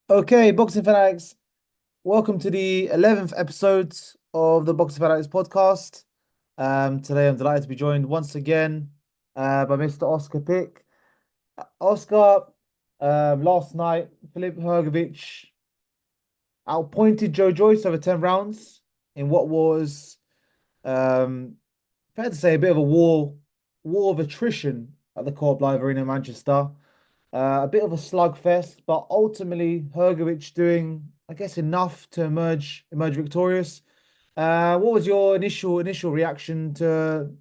Okay, boxing fanatics, welcome to the 11th episode of the Boxing Fanatics podcast. Today I'm delighted to be joined once again by Mr. Oscar Pick. Oscar, last night, Filip Hrgovic outpointed Joe Joyce over 10 rounds in what was, um, fair to say, a bit of a war of attrition at the Co-op Live Arena in Manchester. A bit of a slugfest, but ultimately Hrgovic doing, I guess, enough to emerge victorious. What was your initial reaction to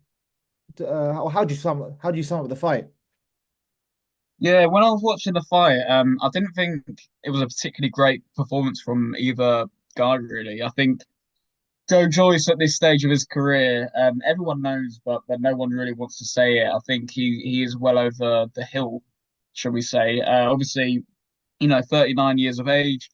how do you sum up the fight? Yeah, when I was watching the fight, I didn't think it was a particularly great performance from either guy, really. I think Joe Joyce at this stage of his career, everyone knows, but no one really wants to say it. I think he is well over the hill, shall we say. Obviously, 39 years of age,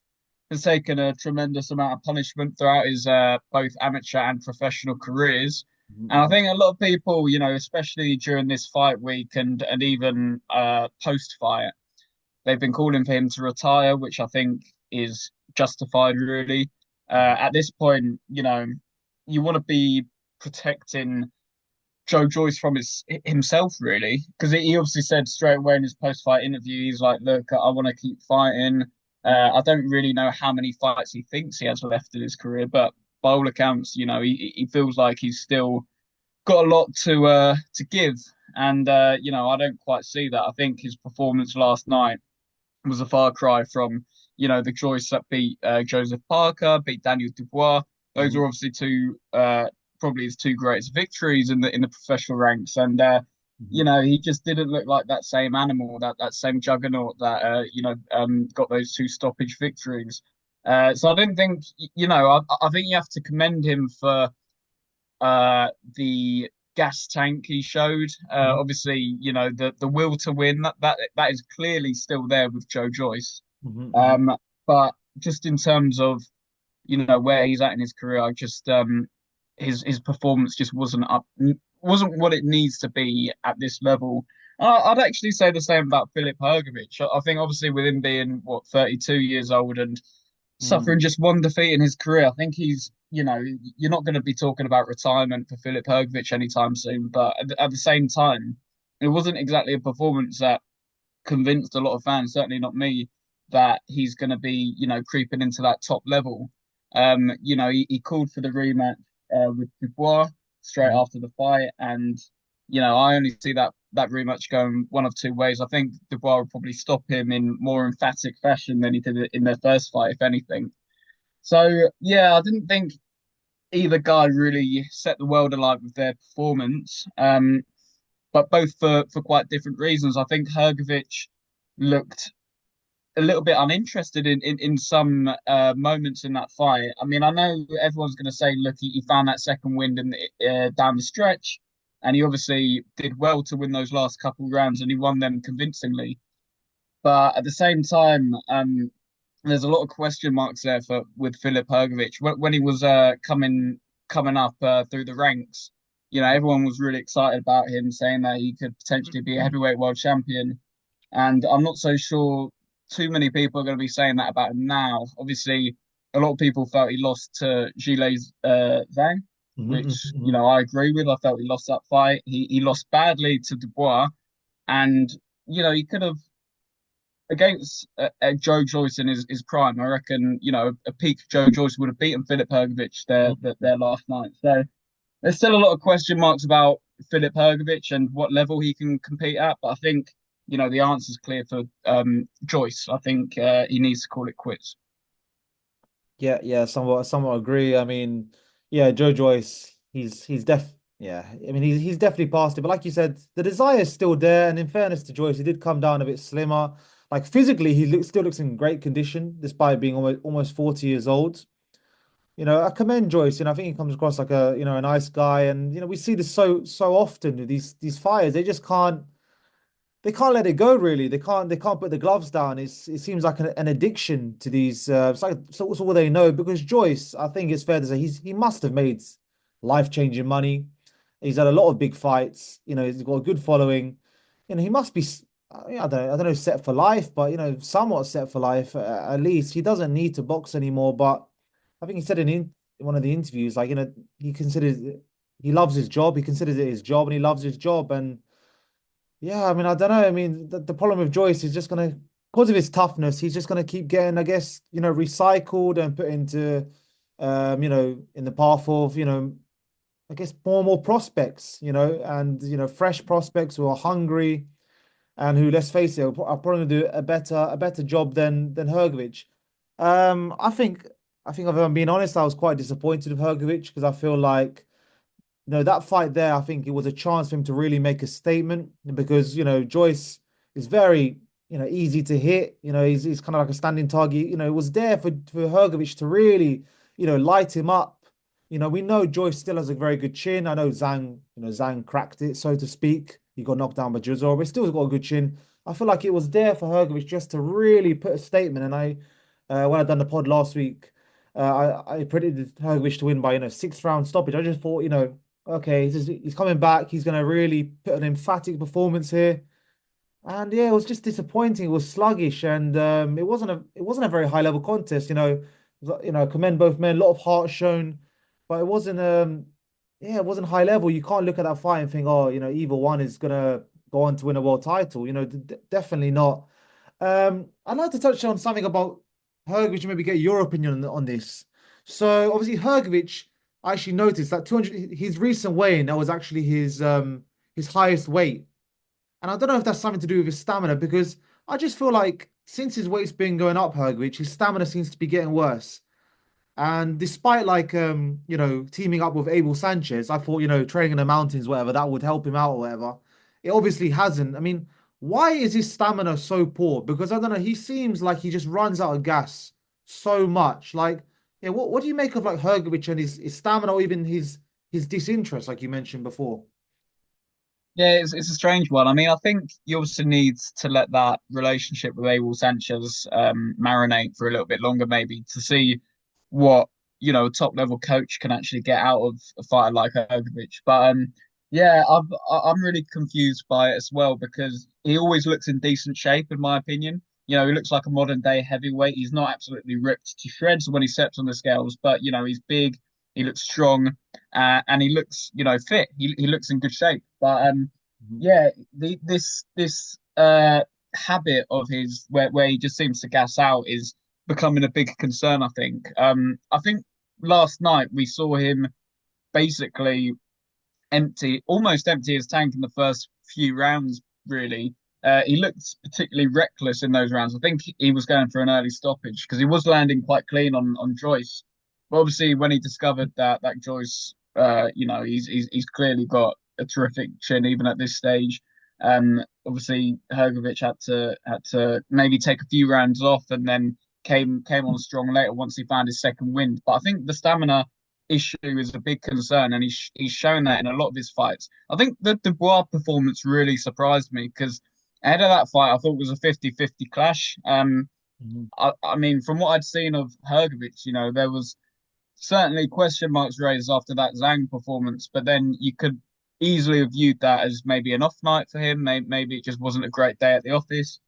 has taken a tremendous amount of punishment throughout his both amateur and professional careers. And I Mhm. think a lot of people, especially during this fight week and even post fight, they've been calling for him to retire, which I think is justified, really. At this point, you want to be protecting Joe Joyce from himself, really, because he obviously said straight away in his post-fight interview, he's like, "Look, I want to keep fighting. I don't really know how many fights he thinks he has left in his career, but by all accounts, he feels like he's still got a lot to give, and I don't quite see that. I think his performance last night was a far cry from, the Joyce that beat Joseph Parker, beat Daniel Dubois. Those are Mhm. obviously two probably his two greatest victories in the professional ranks. And Mhm. he just didn't look like that same animal, that same juggernaut that got those two stoppage victories. So I didn't think, I think you have to commend him for the gas tank he showed. Mhm. Obviously, the will to win that is clearly still there with Joe Joyce. Mhm. Mhm. Um, but just in terms of where he's at in his career, I just his performance just wasn't what it needs to be at this level. I'd actually say the same about Filip Hrgovic. I think obviously with him being what 32 years old and suffering Mhm. just one defeat in his career. I think you're not going to be talking about retirement for Filip Hrgovic anytime soon. But at the same time, it wasn't exactly a performance that convinced a lot of fans, certainly not me, that he's going to be, creeping into that top level. He called for the rematch with Dubois straight Mhm. after the fight, and I only see that rematch going one of two ways. I think Dubois will probably stop him in more emphatic fashion than he did in their first fight, if anything. So yeah, I didn't think either guy really set the world alight with their performance. But both for quite different reasons. I think Hrgovic looked a little bit uninterested in some moments in that fight. I mean, I know everyone's going to say, look, he found that second wind down the stretch, and he obviously did well to win those last couple of rounds, and he won them convincingly. But at the same time, there's a lot of question marks there for with Filip Hrgovic when he was coming up through the ranks. Everyone was really excited about him, saying that he could potentially be a heavyweight world champion. And I'm not so sure too many people are going to be saying that about him now. Obviously, a lot of people felt he lost to Gilles Zhang, Mhm. which Mhm. I agree with. I felt he lost that fight. He lost badly to Dubois, and he could have against Joe Joyce in his prime. I reckon a peak Joe Joyce would have beaten Filip Hrgovic Mhm. there last night. So there's still a lot of question marks about Filip Hrgovic and what level he can compete at. But I think the answer's clear for Joyce. I think he needs to call it quits. Yeah, yeah, somewhat agree. I mean, yeah, Joe Joyce, yeah, I mean he's definitely past it. But like you said, the desire is still there. And in fairness to Joyce, he did come down a bit slimmer. Like physically, still looks in great condition despite being almost 40 years old. I commend Joyce. I think he comes across like a nice guy. And we see this so often with these fires. They can't let it go really. They can't put the gloves down. It seems like an addiction to these. It's like it's all they know. Because Joyce, I think it's fair to say he must have made life-changing money. He's had a lot of big fights. He's got a good following. He must be. I don't know, set for life, but somewhat set for life. At least he doesn't need to box anymore. But I think he said in one of the interviews, like he considers he loves his job. He considers it his job, and he loves his job. And yeah, I mean, I don't know. I mean, the problem with Joyce is just gonna, because of his toughness, he's just gonna keep getting, I guess, recycled and put into, in the path of, I guess more and more prospects, and fresh prospects who are hungry and who, let's face it, are probably gonna do a better job than Hrgovic. I think if I'm being honest, I was quite disappointed with Hrgovic because I feel like that fight there, I think it was a chance for him to really make a statement because, Joyce is very, easy to hit. He's kind of like a standing target. It was there for Hrgovic to really, light him up. We know Joyce still has a very good chin. I know Zhang cracked it, so to speak. He got knocked down by Juzor, but still got a good chin. I feel like it was there for Hrgovic just to really put a statement. And when I done the pod last week, I predicted Hrgovic to win by, sixth round stoppage. I just thought, okay, he's coming back. He's going to really put an emphatic performance here. And yeah, it was just disappointing. It was sluggish, and it wasn't a very high level contest. Commend both men. A lot of heart shown, but it wasn't yeah, it wasn't high level. You can't look at that fight and think, oh, either one is gonna go on to win a world title. Definitely not. I'd like to touch on something about Hrgovic and maybe get your opinion on this. So obviously Hrgovic, I actually noticed that 200, his recent weigh-in, that was actually his highest weight. And I don't know if that's something to do with his stamina because I just feel like since his weight's been going up, Hrgovic, his stamina seems to be getting worse. And despite like teaming up with Abel Sanchez, I thought, training in the mountains, whatever, that would help him out or whatever. It obviously hasn't. I mean, why is his stamina so poor? Because I don't know, he seems like he just runs out of gas so much. Like, yeah, what do you make of like Hrgovic and his stamina or even his disinterest, like you mentioned before? Yeah, it's a strange one. I mean, I think you also need to let that relationship with Abel Sanchez marinate for a little bit longer, maybe, to see what, a top level coach can actually get out of a fighter like Hrgovic. But yeah, I'm really confused by it as well because he always looks in decent shape, in my opinion. He looks like a modern day heavyweight. He's not absolutely ripped to shreds when he steps on the scales, but he's big, he looks strong, and he looks, fit. He looks in good shape. But Mhm. yeah, this habit of his where he just seems to gas out is becoming a big concern, I think. I think last night we saw him basically almost empty his tank in the first few rounds, really. He looked particularly reckless in those rounds. I think he was going for an early stoppage because he was landing quite clean on Joyce. But obviously, when he discovered that Joyce, he's clearly got a terrific chin even at this stage. Obviously, Hrgovic had to maybe take a few rounds off and then came on strong later once he found his second wind. But I think the stamina issue is a big concern, and he's shown that in a lot of his fights. I think the Dubois performance really surprised me because ahead of that fight, I thought it was a 50-50 clash. Mhm. I mean, from what I'd seen of Hrgovic, there was certainly question marks raised after that Zhang performance, but then you could easily have viewed that as maybe an off night for him. Maybe it just wasn't a great day at the office.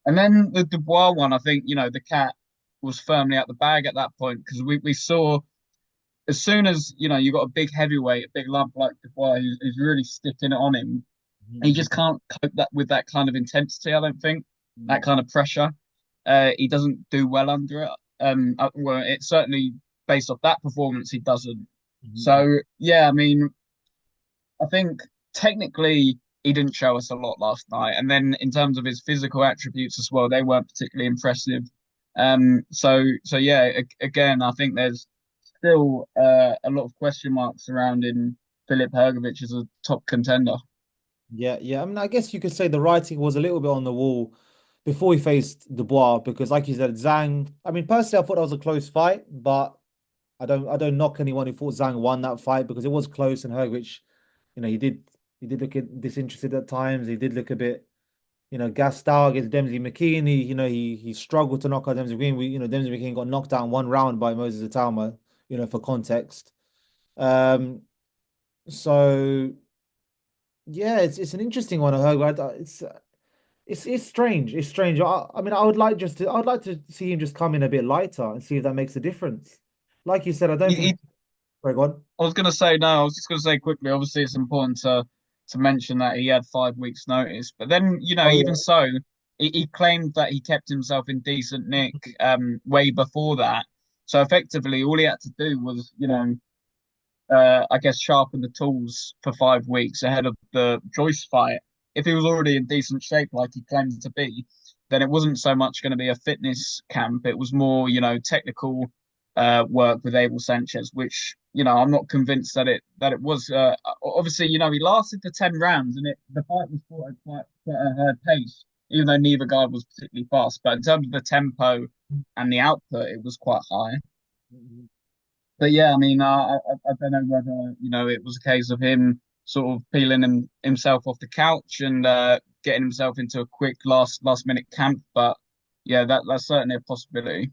And then the Dubois one, I think, the cat was firmly out the bag at that point because we saw as soon as you got a big heavyweight, a big lump like Dubois, who's really sticking it on him, he Mhm. just can't cope that with that kind of intensity. I don't think that Mhm. kind of pressure. He doesn't do well under it. Well, it's certainly based off that performance, he doesn't. Mhm. So yeah, I mean, I think technically he didn't show us a lot last night, and then in terms of his physical attributes as well, they weren't particularly impressive. So yeah, again, I think there's still a lot of question marks surrounding Filip Hrgovic as a top contender. Yeah, yeah. I mean, I guess you could say the writing was a little bit on the wall before he faced Dubois because, like you said, Zhang. I mean, personally, I thought that was a close fight, but I don't knock anyone who thought Zhang won that fight because it was close and Hrgovic, he did look disinterested at times. He did look a bit, gassed out against Dempsey McKean. He struggled to knock out Dempsey McKean. Dempsey McKean got knocked out in one round by Moses Atama, for context. Um, so yeah, it's an interesting one. I heard, right? It's strange. It's strange. I mean, I'd like to see him just come in a bit lighter and see if that makes a difference. Like you said, I don't He, think. he, Very good. I was going to say no. I was just going to say quickly. Obviously, it's important to mention that he had 5 weeks' notice. But then, Oh even yeah. so, he claimed that he kept himself in decent nick way before that. So effectively, all he had to do was, I guess, sharpen the tools for 5 weeks ahead of the Joyce fight. If he was already in decent shape, like he claimed to be, then it wasn't so much going to be a fitness camp. It was more, technical work with Abel Sanchez, which I'm not convinced that it was. Obviously, he lasted the 10 rounds, and the fight was fought at quite a high pace, even though neither guy was particularly fast. But in terms of the tempo and the output, it was quite high. But yeah, I mean, I don't know whether it was a case of him sort of peeling himself off the couch and getting himself into a quick last minute camp. But yeah, that's certainly a possibility.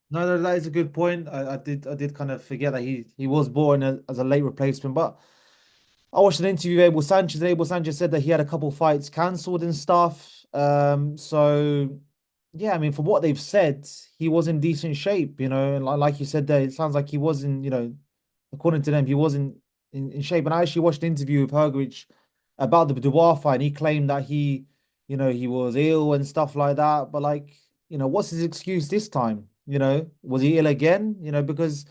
No, no, that is a good point. I did kind of forget that he was born as a late replacement, but I watched an interview with Abel Sanchez. Abel Sanchez said that he had a couple fights cancelled and stuff. So yeah, I mean, from what they've said, he was in decent shape, and like you said there, it sounds like he was in, according to them, he was in shape. And I actually watched an interview with Hrgovic about the Dubois fight, and he claimed that he was ill and stuff like that. But like, what's his excuse this time? Was he ill again? Because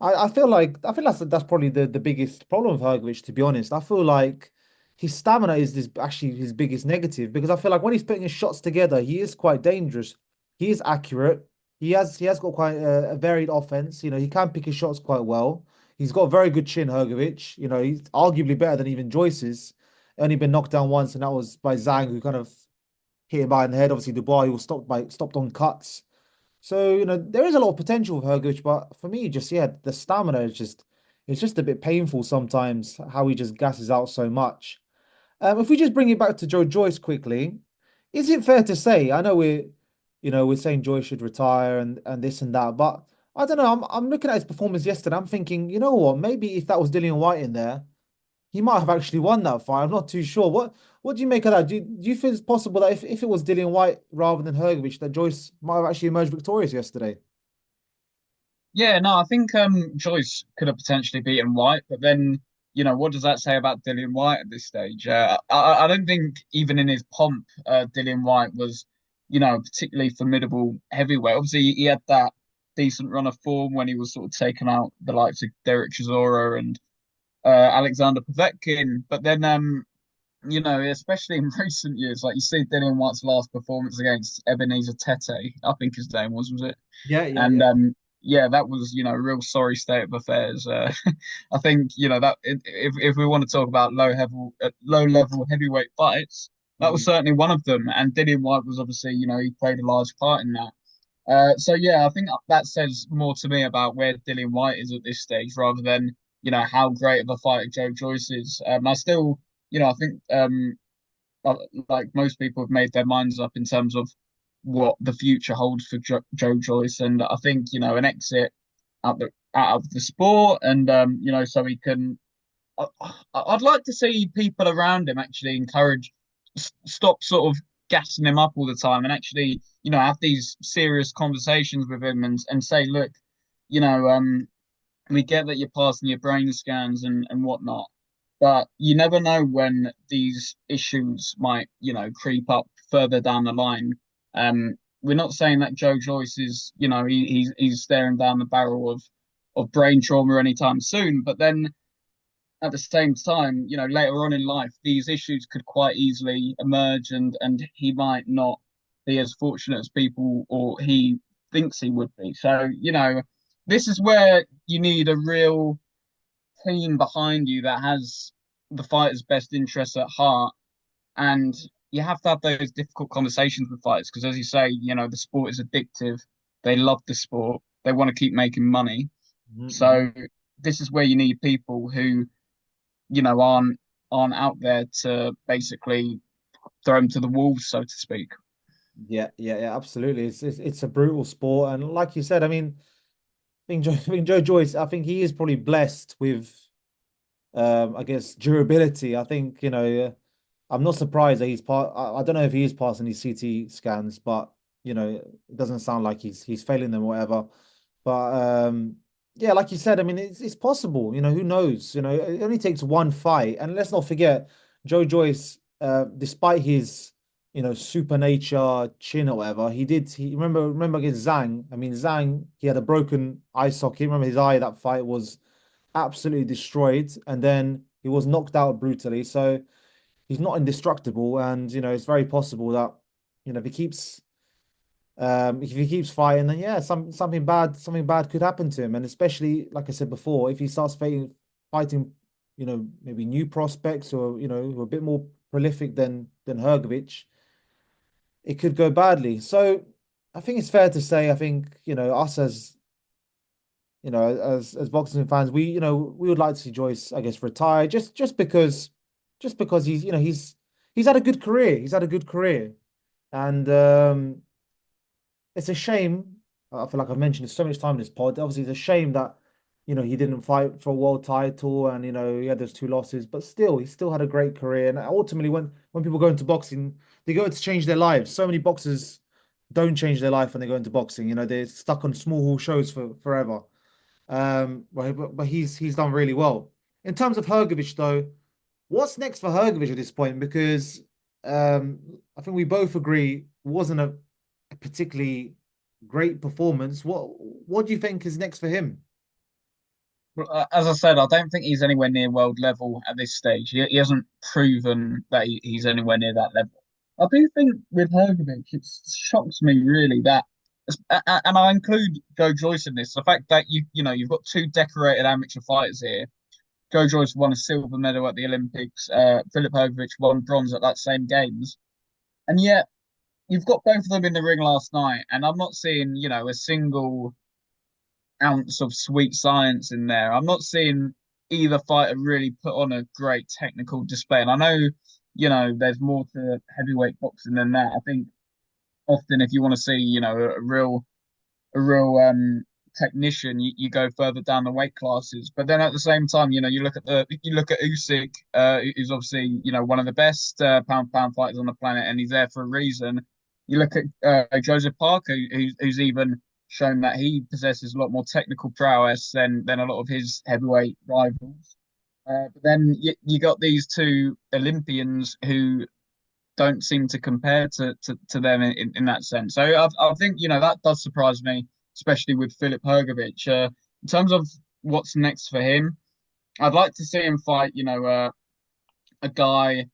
I feel that's probably the biggest problem with Hrgovic, to be honest. I feel like his stamina is this actually his biggest negative because I feel like when he's putting his shots together, he is quite dangerous. He is accurate. He has got quite a varied offense. He can pick his shots quite well. He's got a very good chin, Hrgovic. He's arguably better than even Joyce's. Only been knocked down once, and that was by Zhang, who kind of hit him by in the head. Obviously, Dubois, he was stopped on cuts. So, there is a lot of potential with Hrgovic, but for me, just yeah, the stamina is just it's just a bit painful sometimes how he just gasses out so much. If we just bring it back to Joe Joyce quickly, is it fair to say? I know we're saying Joyce should retire and this and that, but I don't know. I'm looking at his performance yesterday. I'm thinking, you know what? Maybe if that was Dillian White in there, he might have actually won that fight. I'm not too sure. What do you make of that? Do you feel it's possible that if it was Dillian White rather than Hrgovic, that Joyce might have actually emerged victorious yesterday? Yeah, no, I think Joyce could have potentially beaten White, but then what does that say about Dillian White at this stage? I don't think even in his pomp, Dillian White was particularly formidable heavyweight. Obviously, he had that decent run of form when he was sort of taking out the likes of Derek Chisora and Alexander Povetkin, but then especially in recent years, like you see Dillian White's last performance against Ebenezer Tete, I think his name was it? Yeah, yeah, And yeah. yeah, that was a real sorry state of affairs. I think that if we want to talk about low level heavyweight fights, that was Mm. certainly one of them. And Dillian White was obviously he played a large part in that. So yeah, I think that says more to me about where Dillian White is at this stage, rather than how great of a fighter Joe Joyce is. I still, I think like most people have made their minds up in terms of what the future holds for Joe Joyce, and I think an exit out of the sport, and so he can. I, I'd like to see people around him actually stop sort of gassing him up all the time, and actually have these serious conversations with him and say, look, you know um we get that you're passing your brain scans and whatnot, but you never know when these issues might, creep up further down the line. We're not saying that Joe Joyce is, he's staring down the barrel of brain trauma anytime soon, but then at the same time, later on in life, these issues could quite easily emerge, and he might not be as fortunate as people or he thinks he would be. So, this is where you need a real team behind you that has the fighter's best interests at heart, and you have to have those difficult conversations with fighters because, as you say, the sport is addictive. They love the sport. They want to keep making money. Mhm. So this is where you need people who aren't out there to basically throw them to the wolves, so to speak. Yeah, yeah, yeah, absolutely. It's a brutal sport, and like you said, I mean, I think Joe Joyce, I think he is probably blessed with, I guess, durability. I think I'm not surprised that he's part. I don't know if he is passing these CT scans, but it doesn't sound like he's failing them or whatever. But yeah, like you said, I mean, it's possible. Who knows? It only takes one fight, and let's not forget, Joe Joyce, despite his super nature chin or whatever, he did. He remember against Zhang. I mean, Zhang, he had a broken eye socket. Remember his eye? That fight was absolutely destroyed, and then he was knocked out brutally. So he's not indestructible, and it's very possible that if he keeps fighting, then yeah, something bad could happen to him, and especially like I said before, if he starts fighting, maybe new prospects or who are a bit more prolific than Hrgovic, it could go badly. So I think it's fair to say, I think us as as boxing fans, we would like to see Joyce, I guess, retire just because he's had a good career. He's had a good career. And it's a shame. I feel like I've mentioned it so much time in this pod. Obviously, it's a shame that he didn't fight for a world title, and he had those two losses. But still, he still had a great career. And ultimately, when people go into boxing, they go to change their lives. So many boxers don't change their life when they go into boxing. They're stuck on small hall shows for forever. But he's done really well. In terms of Hrgovic, though, what's next for Hrgovic at this point? Because I think we both agree it wasn't a particularly great performance. What do you think is next for him? Well, as I said, I don't think he's anywhere near world level at this stage. He hasn't proven that he's anywhere near that level. I do think with Hrgovic, it shocks me really that, and I include Joe Joyce in this, the fact that you've got two decorated amateur fighters here. Joe Joyce won a silver medal at the Olympics. Filip Hrgovic won bronze at that same games, and yet you've got both of them in the ring last night, and I'm not seeing a single ounce of sweet science in there. I'm not seeing either fighter really put on a great technical display. And I know, there's more to heavyweight boxing than that. I think often if you want to see, a real technician, you go further down the weight classes. But then at the same time, you look at Usyk, who's obviously, one of the best pound for pound fighters on the planet, and he's there for a reason. You look at Joseph Parker, who's even shown that he possesses a lot more technical prowess than a lot of his heavyweight rivals. But then you got these two Olympians who don't seem to compare to them in that sense. So I think that does surprise me, especially with Filip Hrgovic. In terms of what's next for him, I'd like to see him fight, a guy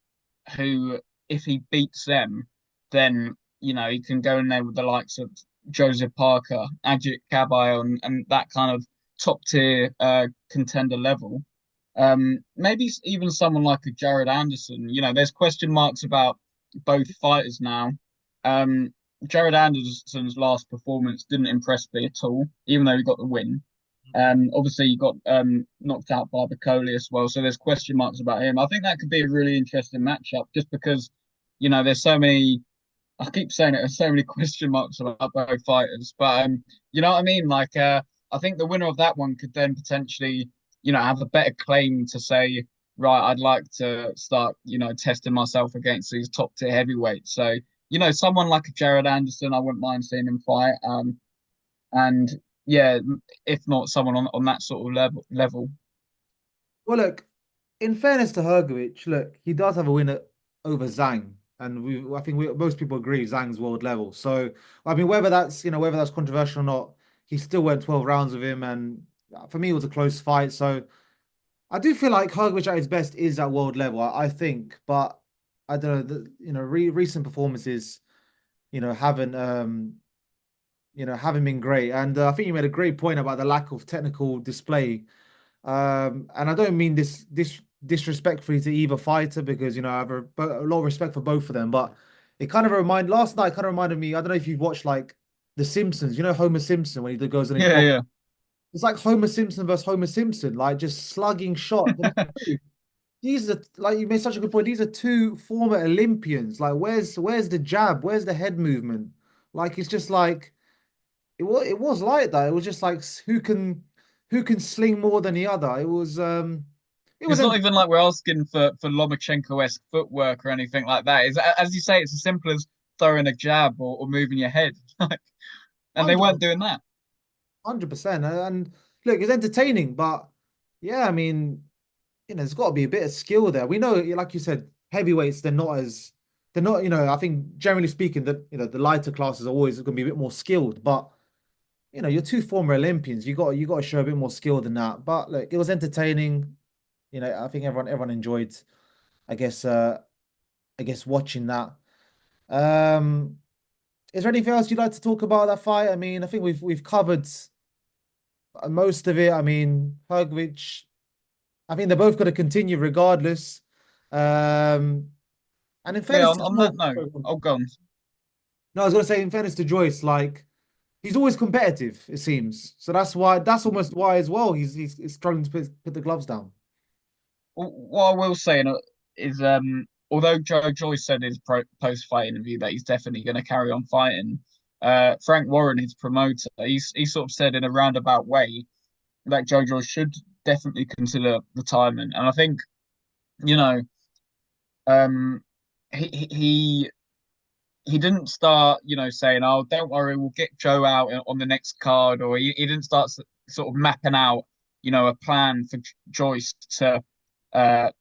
who, if he beats them, then he can go in there with the likes of Joseph Parker, Ajit Cabaye, and that kind of top tier contender level. Maybe even someone like a Jared Anderson. There's question marks about both fighters now. Um, Jared Anderson's last performance didn't impress me at all, even though he got the win. Obviously, he got knocked out by Bacoli as well, so there's question marks about him. I think that could be a really interesting matchup, just because there's so many. I keep saying it. There's so many question marks about both fighters, but you know what I mean. Like, I think the winner of that one could then potentially, have a better claim to say, right, I'd like to start, testing myself against these top tier heavyweights. So, someone like a Jared Anderson, I wouldn't mind seeing him fight. And yeah, if not someone on that sort of level. Well, look, in fairness to Hrgovic, look, he does have a win over Zhang, and I think most people agree Zhang's world level. So, I mean, whether that's controversial or not, he still went 12 rounds with him, and for me, it was a close fight. So, I do feel like Hrgovic at his best is at world level, I think, but I don't know, recent performances, haven't haven't been great, and I think you made a great point about the lack of technical display. And I don't mean this disrespectfully to either fighter because I have a lot of respect for both of them. But last night kind of reminded me. I don't know if you've watched like The Simpsons. Homer Simpson when he goes on his Yeah, box. yeah. It's like Homer Simpson versus Homer Simpson, like just slugging shots. These are like you made such a good point. These are two former Olympians. Like, where's the jab? Where's the head movement? Like, it's just like it was like that. It was just like who can sling more than the other. It was. it was It's not ent- even like we're asking for Lomachenko-esque footwork or anything like that. It's, as you say, it's as simple as throwing a jab or moving your head. Like, and they weren't 100%, doing that. 100%. And look, it's entertaining, but yeah, I mean, there's got to be a bit of skill there. We know, like you said, heavyweights, they're not, I think generally speaking that, the lighter classes are always going to be a bit more skilled, but you're two former Olympians. You got to show a bit more skill than that. But look, it was entertaining. I think everyone enjoyed, I guess, watching that. Um, is there anything else you'd like to talk about that fight? I mean, I think we've covered most of it. I mean, Hrgovic, I think they're both going to continue regardless. Um, and in Yeah, fairness to on Joyce, that note, oh, go on. no, I was going to say, in fairness to Joyce, like he's always competitive, it seems. So that's almost why as well. He's struggling to put the gloves down. What I will say is, although Joyce said in his post-fight interview that he's definitely going to carry on fighting, Frank Warren, his promoter, he sort of said in a roundabout way that Joyce should definitely consider retirement. And I think, you know, um, he he he he didn't start, saying, "Oh, don't worry, we'll get Joe out on the next card," or he didn't start sort of mapping out, a plan for Joyce to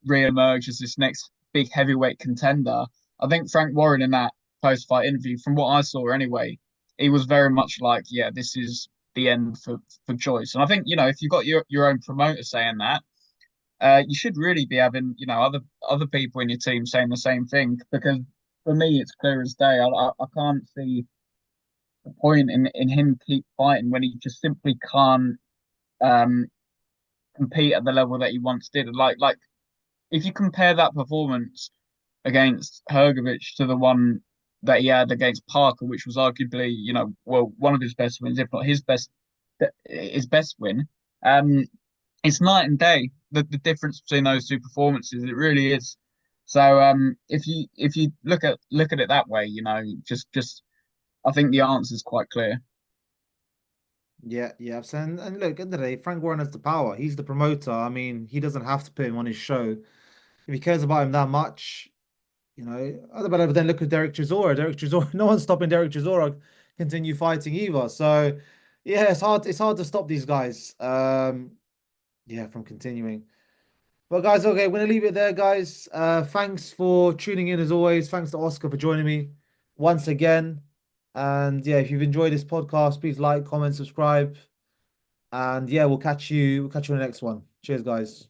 re-emerge as this next big heavyweight contender. I think Frank Warren in that post-fight interview, from what I saw anyway, he was very much like, "Yeah, this is the end for Joyce." And I think, if you've got your own promoter saying that, you should really be having, other people in your team saying the same thing because for me, it's clear as day. I can't see the point in him keep fighting when he just simply can't um, compete at the level that he once did. Like if you compare that performance against Hrgovic to the one that he had against Parker, which was arguably, well, one of his best wins, if not his best win. Um, it's night and day the difference between those two performances. It really is. So if you look at it that way, just I think the answer is quite clear. Yeah, yeah. So, and look, at the end of the day, Frank Warren has the power. He's the promoter. I mean, he doesn't have to put him on his show. If he cares about him that much, other better then look at Derek Chisora. Derek Chisora, no one's stopping Derek Chisora continue fighting either. So yeah, it's hard to stop these guys. Yeah, from continuing. But guys, okay, we're gonna leave it there, guys. Thanks for tuning in as always. Thanks to Oscar for joining me once again. And yeah, if you've enjoyed this podcast, please like, comment, subscribe. And yeah, we'll catch you in the next one. Cheers, guys.